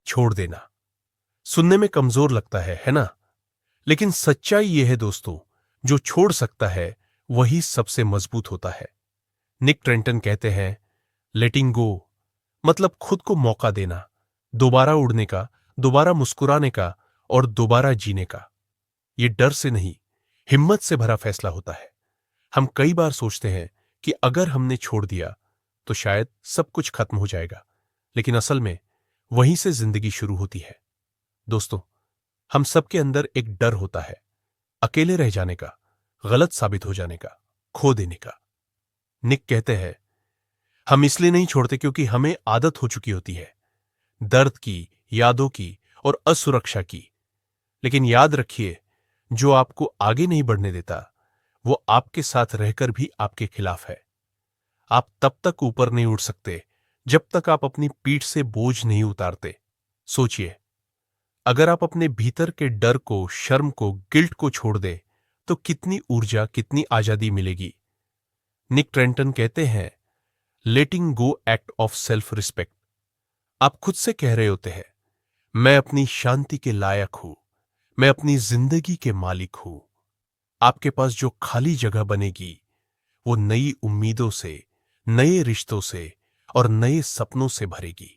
छोड़ देना। सुनने में कमजोर लगता है ना? लेकिन सच्चाई यह है दोस्तों, जो छोड़ सकता है वही सबसे मजबूत होता है। निक ट्रेंटन कहते हैं, लेटिंग गो मतलब खुद को मौका देना, दोबारा उड़ने का, दोबारा मुस्कुराने का और दोबारा जीने का। यह डर से नहीं, हिम्मत से भरा फैसला होता है। हम कई बार सोचते हैं कि अगर हमने छोड़ दिया तो शायद सब कुछ खत्म हो जाएगा, लेकिन असल में वहीं से जिंदगी शुरू होती है। दोस्तों, हम सबके अंदर एक डर होता है, अकेले रह जाने का, गलत साबित हो जाने का, खो देने का। निक कहते हैं, हम इसलिए नहीं छोड़ते क्योंकि हमें आदत हो चुकी होती है, दर्द की, यादों की और असुरक्षा की। लेकिन याद रखिए, जो आपको आगे नहीं बढ़ने देता वो आपके साथ रहकर भी आपके खिलाफ है। आप तब तक ऊपर नहीं उठ सकते जब तक आप अपनी पीठ से बोझ नहीं उतारते। सोचिए, अगर आप अपने भीतर के डर को, शर्म को, गिल्ट को छोड़ दे तो कितनी ऊर्जा, कितनी आजादी मिलेगी। निक ट्रेंटन कहते हैं, लेटिंग गो एक्ट ऑफ सेल्फ रिस्पेक्ट। आप खुद से कह रहे होते हैं, मैं अपनी शांति के लायक हूं, मैं अपनी जिंदगी के मालिक हूं। आपके पास जो खाली जगह बनेगी वो नई उम्मीदों से, नए रिश्तों से और नए सपनों से भरेगी।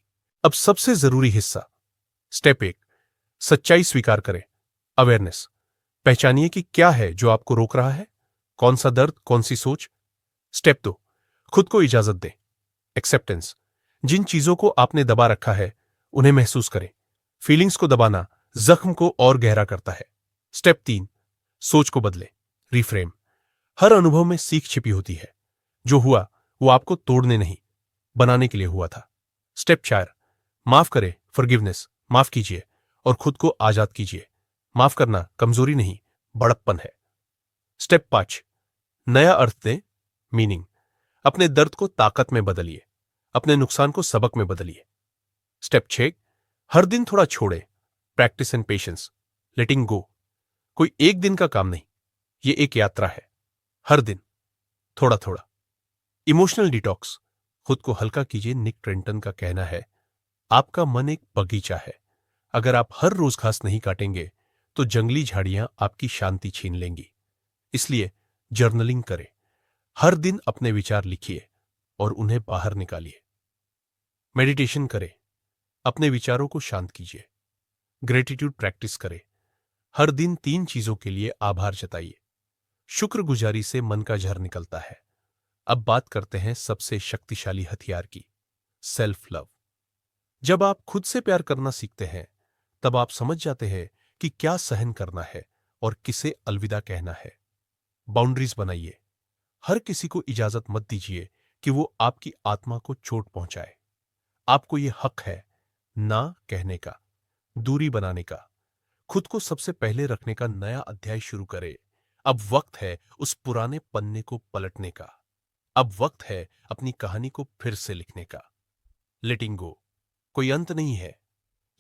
अब सबसे जरूरी हिस्सा, स्टेप 1, सच्चाई स्वीकार करें। अवेयरनेस, पहचानिए कि क्या है जो आपको रोक रहा है, कौन सा दर्द, कौन सी सोच। स्टेप 2, खुद को इजाजत दें। एक्सेप्टेंस, जिन चीजों को आपने दबा रखा है उन्हें महसूस करें। फीलिंग्स को दबाना जख्म को और गहरा करता है। स्टेप 3, सोच को बदले, रिफ्रेम। हर अनुभव में सीख छिपी होती है। जो हुआ वो आपको तोड़ने नहीं, बनाने के लिए हुआ था। स्टेप 4, माफ करें, फॉरगिवनेस, माफ कीजिए और खुद को आजाद कीजिए। माफ करना कमजोरी नहीं, बड़प्पन है। स्टेप 5, नया अर्थ दें, मीनिंग। अपने दर्द को ताकत में बदलिए, अपने नुकसान को सबक में बदलिए। स्टेप 6, हर दिन थोड़ा छोड़े, प्रैक्टिस एंड पेशेंस, लेटिंग गो। कोई एक दिन का काम नहीं, ये एक यात्रा है। हर दिन थोड़ा थोड़ा। इमोशनल डिटॉक्स, खुद को हल्का कीजिए। निक ट्रेंटन का कहना है, आपका मन एक बगीचा है, अगर आप हर रोज घास नहीं काटेंगे तो जंगली झाड़ियां आपकी शांति छीन लेंगी। इसलिए जर्नलिंग करें, हर दिन अपने विचार लिखिए और उन्हें बाहर निकालिए। मेडिटेशन करें, अपने विचारों को शांत कीजिए। ग्रेटिट्यूड प्रैक्टिस करें, हर दिन 3 चीजों के लिए आभार जताइए। शुक्रगुजारी से मन का झर निकलता है। अब बात करते हैं सबसे शक्तिशाली हथियार की, सेल्फ लव। जब आप खुद से प्यार करना सीखते हैं तब आप समझ जाते हैं कि क्या सहन करना है और किसे अलविदा कहना है। बाउंड्रीज बनाइए, हर किसी को इजाजत मत दीजिए कि वो आपकी आत्मा को चोट पहुंचाए। आपको यह हक है ना कहने का, दूरी बनाने का, खुद को सबसे पहले रखने का। नया अध्याय शुरू करें। अब वक्त है उस पुराने पन्ने को पलटने का। अब वक्त है अपनी कहानी को फिर से लिखने का। लेटिंग गो कोई अंत नहीं है,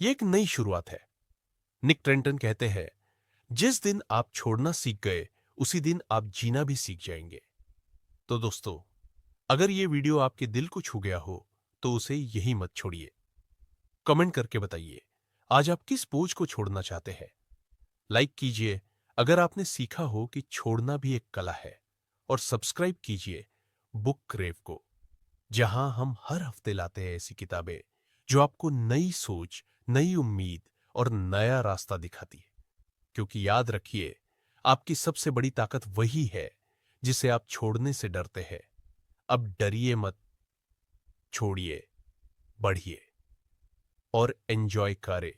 ये एक नई शुरुआत है। निक ट्रेंटन कहते हैं, जिस दिन आप छोड़ना सीख गए उसी दिन आप जीना भी सीख जाएंगे। तो दोस्तों, अगर ये वीडियो आपके दिल को छू गया हो तो उसे यही मत छोड़िए। कमेंट करके बताइए, आज आप किस बोझ को छोड़ना चाहते हैं। लाइक कीजिए अगर आपने सीखा हो कि छोड़ना भी एक कला है, और सब्सक्राइब कीजिए बुक क्रेव को, जहां हम हर हफ्ते लाते हैं ऐसी किताबें जो आपको नई सोच, नई उम्मीद और नया रास्ता दिखाती है। क्योंकि याद रखिए, आपकी सबसे बड़ी ताकत वही है जिसे आप छोड़ने से डरते हैं। अब डरिए मत, छोड़िए, बढ़िए और एंजॉय करें।